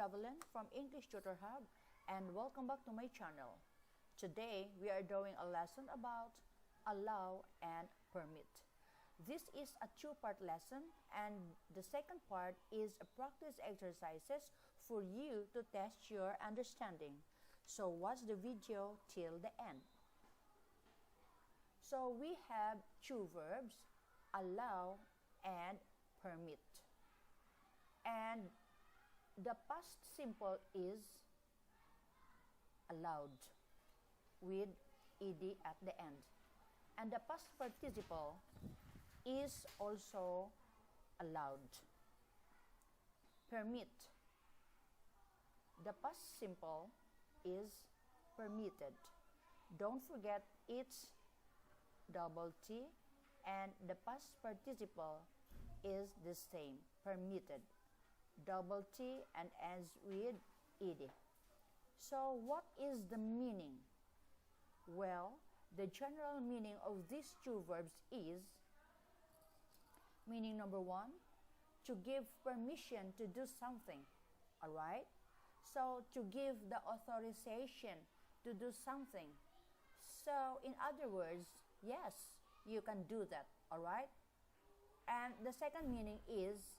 Evelyn from English Tutor Hub, and welcome back to my channel. Today we are doing a lesson about allow and permit. This is a two-part lesson, and the second part is a practice exercises for you to test your understanding. So watch the video till the end. So we have two verbs, allow and permit. And the past simple is allowed with ed at the end. And the past participle is also allowed. Permit. The past simple is permitted. Don't forget it's double T, and the past participle is the same, permitted. Double T and ends with ed. So what is the meaning? Well, the general meaning of these two verbs is, meaning number one, to give permission to do something. Alright? So to give the authorization to do something. So in other words, yes, you can do that. Alright? And the second meaning is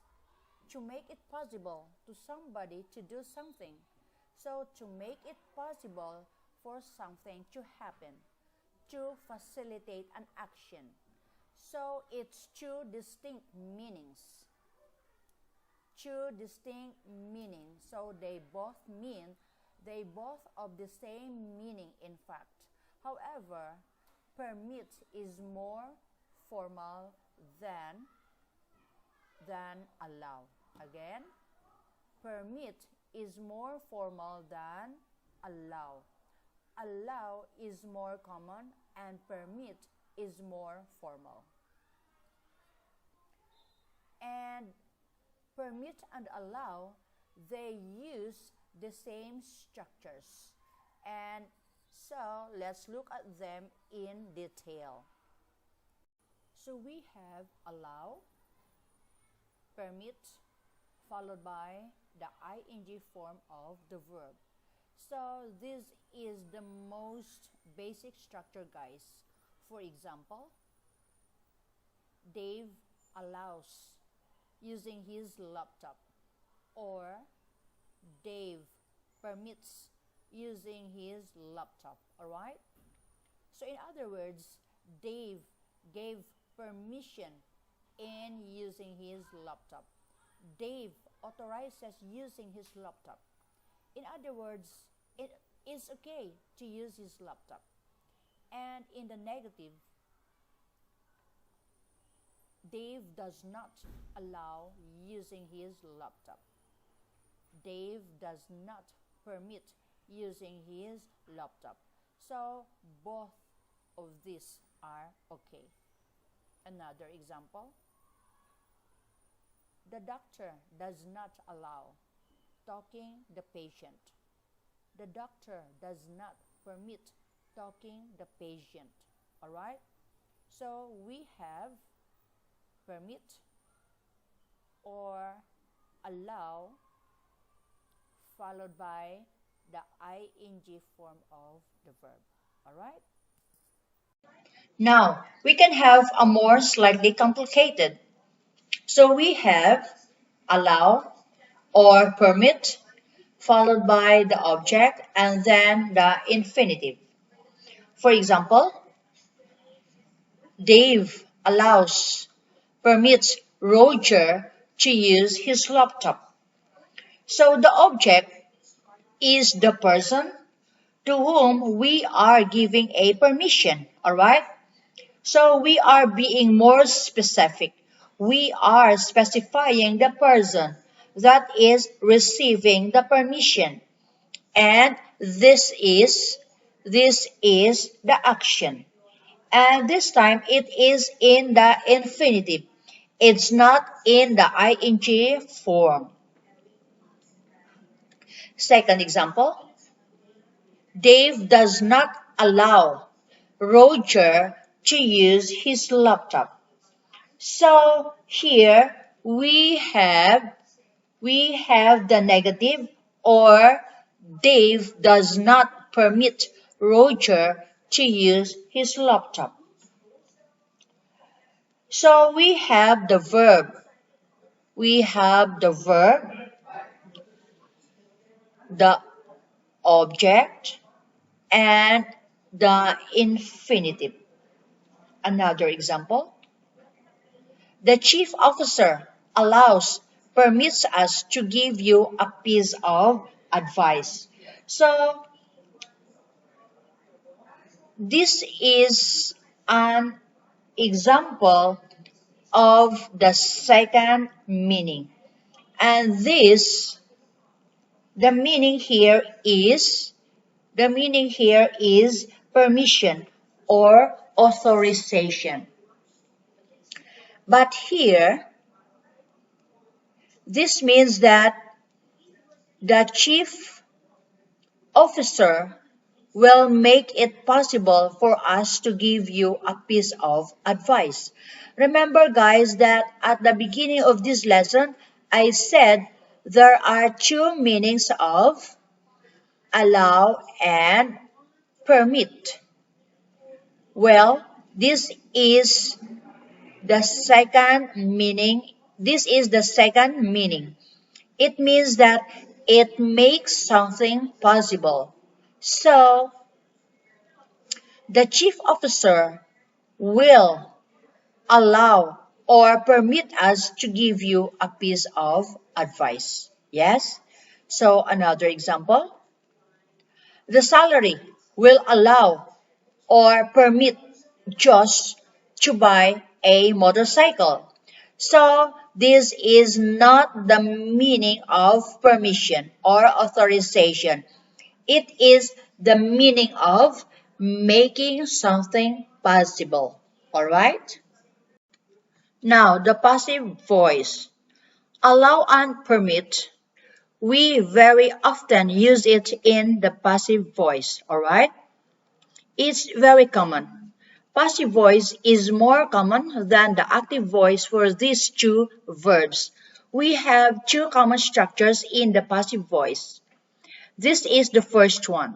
to make it possible to somebody to do something. So to make it possible for something to happen, to facilitate an action. So it's two distinct meanings. Two distinct meanings. So they both of the same meaning in fact. However, permit is more formal than allow. Again, permit is more formal than allow. Allow is more common and permit is more formal. And permit and allow, they use the same structures. And so let's look at them in detail. So we have allow, permit, followed by the ing form of the verb. So this is the most basic structure, guys. For example, Dave allows using his laptop, or Dave permits using his laptop. Alright? So in other words, Dave gave permission in using his laptop. Dave authorizes using his laptop. In other words, it is okay to use his laptop. And in the negative, Dave does not allow using his laptop. Dave does not permit using his laptop. So both of these are okay. Another example, the doctor does not allow talking the patient. The doctor does not permit talking the patient. Alright? So we have permit or allow followed by the ing form of the verb. Alright? Now, we can have a more slightly complicated. So we have allow or permit, followed by the object and then the infinitive. For example, Dave permits Roger to use his laptop. So the object is the person to whom we are giving a permission, alright? So we are being more specific. We are specifying the person that is receiving the permission. And this is the action. And this time it is in the infinitive. It's not in the ing form. Second example, Dave does not allow Roger to use his laptop. So here we have the negative or Dave does not permit Roger to use his laptop. So we have the verb. We have the verb, the object, and the infinitive. Another example. The chief officer permits us to give you a piece of advice. So this is an example of the second meaning. And the meaning here is permission or authorization. But here, this means that the chief officer will make it possible for us to give you a piece of advice. Remember, guys, that at the beginning of this lesson, I said there are two meanings of allow and permit. Well, this is the second meaning. This is the second meaning. It means that it makes something possible. So, the chief officer will allow or permit us to give you a piece of advice. Yes? So, another example. The salary will allow or permit Josh to buy a motorcycle. So, this is not the meaning of permission or authorization. It is the meaning of making something possible. Alright? Now, the passive voice. Allow and permit. We very often use it in the passive voice. Alright? It's very common. Passive voice is more common than the active voice for these two verbs. We have two common structures in the passive voice. This is the first one.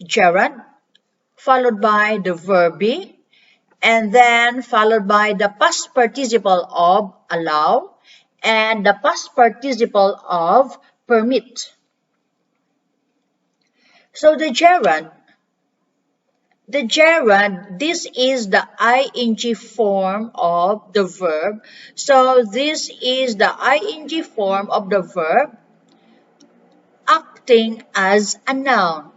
Gerund, followed by the verb be, and then followed by the past participle of allow and the past participle of permit. So the gerund, this is the ing form of the verb. So this is the ing form of the verb acting as a noun.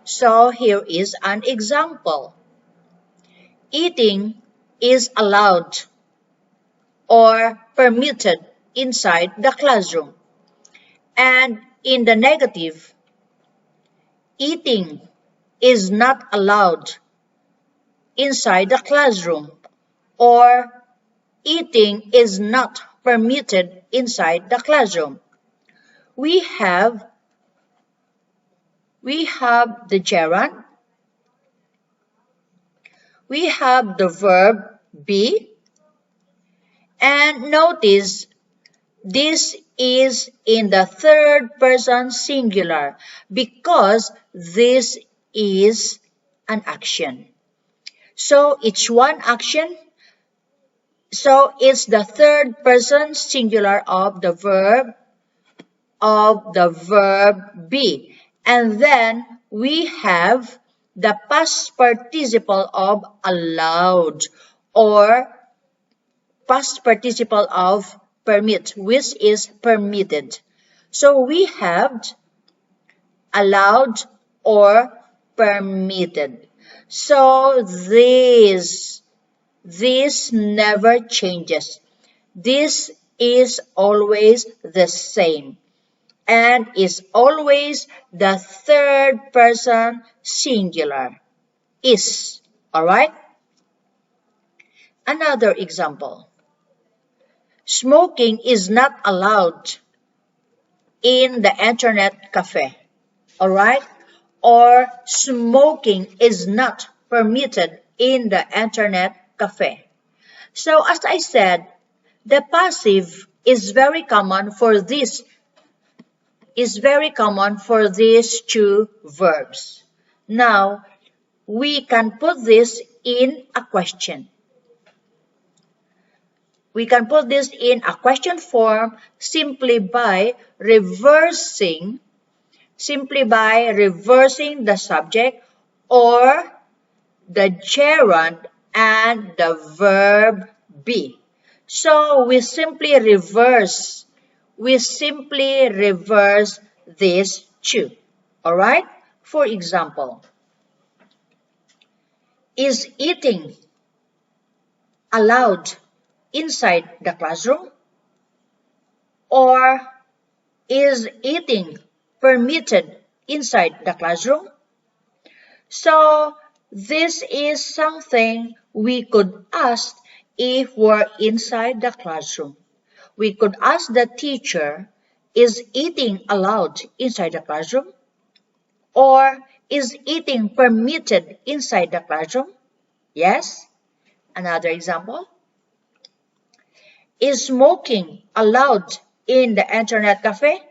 So here is an example. Eating is allowed or permitted inside the classroom. And in the negative, eating is not allowed inside the classroom, or eating is not permitted inside the classroom. We have the gerund, we have the verb be, and notice this is in the third person singular because this is an action. So it's one action. So it's the third person singular of the verb be. And then we have the past participle of allowed or past participle of permit, which is permitted. So we have allowed or permitted. So this never changes. This is always the same and is always the third person singular. Is. Alright? Another example. Smoking is not allowed in the internet cafe. Alright? Or smoking is not permitted in the internet cafe. So as I said, the passive is very common for this is very common for these two verbs. Now, we can put this in a question. We can put this in a question form simply by reversing the subject or the gerund and the verb be. So we simply reverse these two. Alright? For example, is eating allowed inside the classroom? Or is eating permitted inside the classroom? So this is something we could ask if we're inside the classroom. We could ask the teacher, is eating allowed inside the classroom? Or is eating permitted inside the classroom? Yes? Another example. Is smoking allowed in the internet cafe?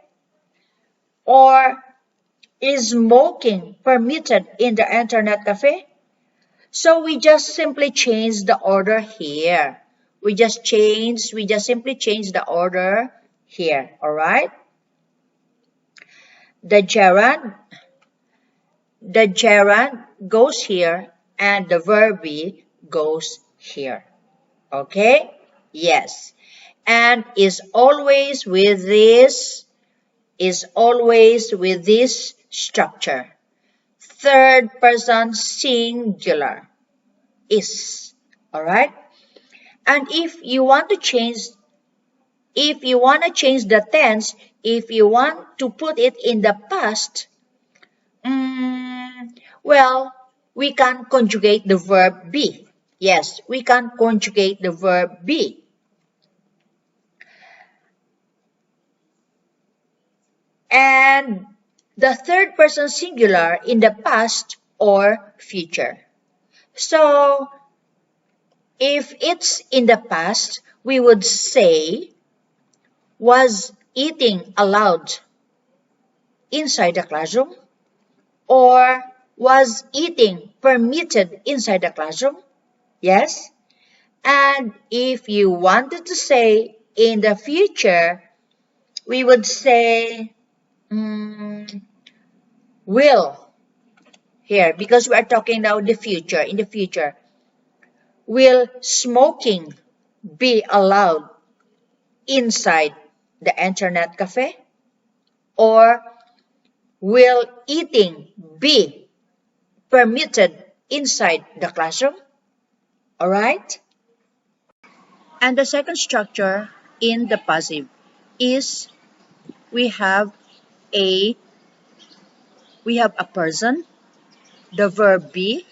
Or is smoking permitted in the internet cafe? So we just simply change the order here. We just simply change the order here, alright? The gerund goes here and the verb be goes here. Okay? Yes. And is always with this structure. Third person singular is. Alright? And if you want to change the tense, if you want to put it in the past, well, we can conjugate the verb be. Yes, we can conjugate the verb be. And the third person singular in the past or future. So, if it's in the past, we would say, was eating allowed inside the classroom? Or was eating permitted inside the classroom? Yes? And if you wanted to say in the future, we would say, will. Here, because we are talking now the future, in the future. Will smoking be allowed inside the internet cafe? Or will eating be permitted inside the classroom? Alright? And the second structure in the passive is we have a person, the verb be,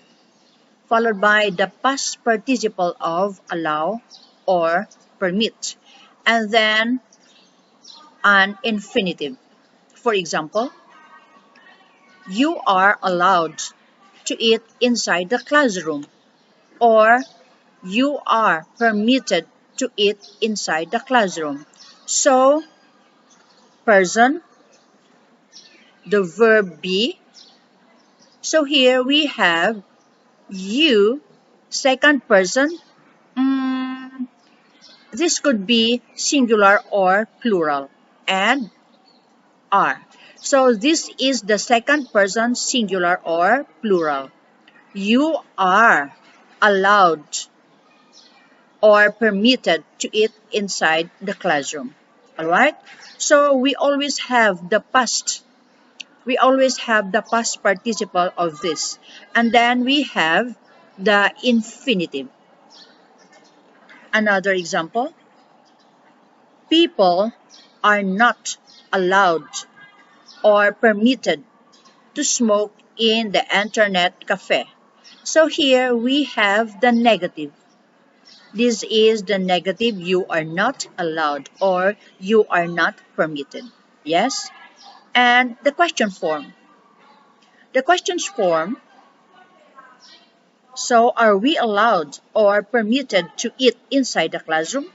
followed by the past participle of allow or permit, and then an infinitive. For example, you are allowed to eat inside the classroom, or you are permitted to eat inside the classroom. So, person, the verb be. So here we have you, second person. This could be singular or plural, and are. So this is the second person singular or plural. You are allowed or permitted to eat inside the classroom. Alright? So we always have the past. We always have the past participle of this. And then we have the infinitive. Another example. People are not allowed or permitted to smoke in the internet cafe. So here we have the negative. This is the negative, you are not allowed or you are not permitted. Yes? And the question form. The questions form, so are we allowed or permitted to eat inside the classroom?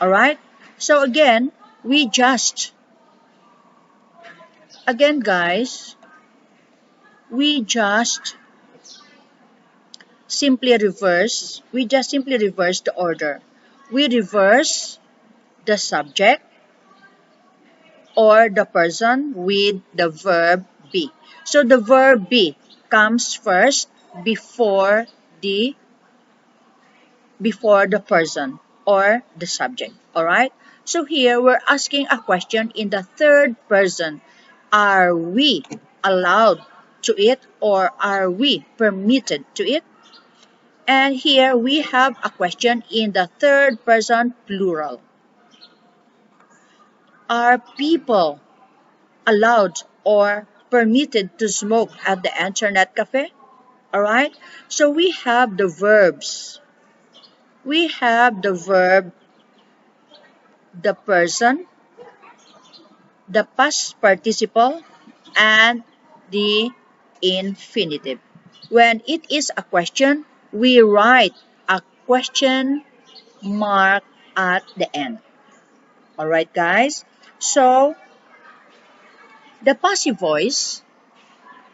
Alright? So again, we just Again, guys, we just we just simply reverse the order. We reverse the subject or the person with the verb be. So the verb be comes first before the person or the subject. All right? So here we're asking a question in the third person. Are we allowed to eat or are we permitted to eat? And here we have a question in the third person plural. Are people allowed or permitted to smoke at the internet cafe? Alright? So we have the verbs. We have the verb, the person, the past participle, and the infinitive. When it is a question, we write a question mark at the end. Alright, guys? So, the passive voice,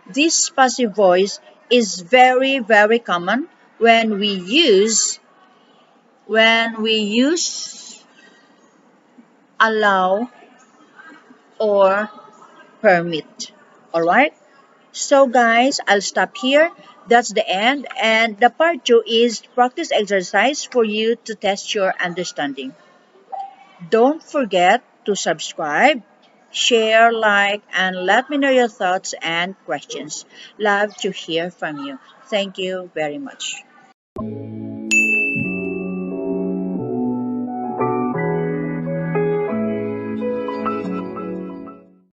this passive voice is very, very common when we use allow or permit. Alright? So guys, I'll stop here. That's the end. And the part 2 is practice exercise for you to test your understanding. Don't forget to subscribe, share, like, and let me know your thoughts and questions. Love to hear from you. Thank you very much.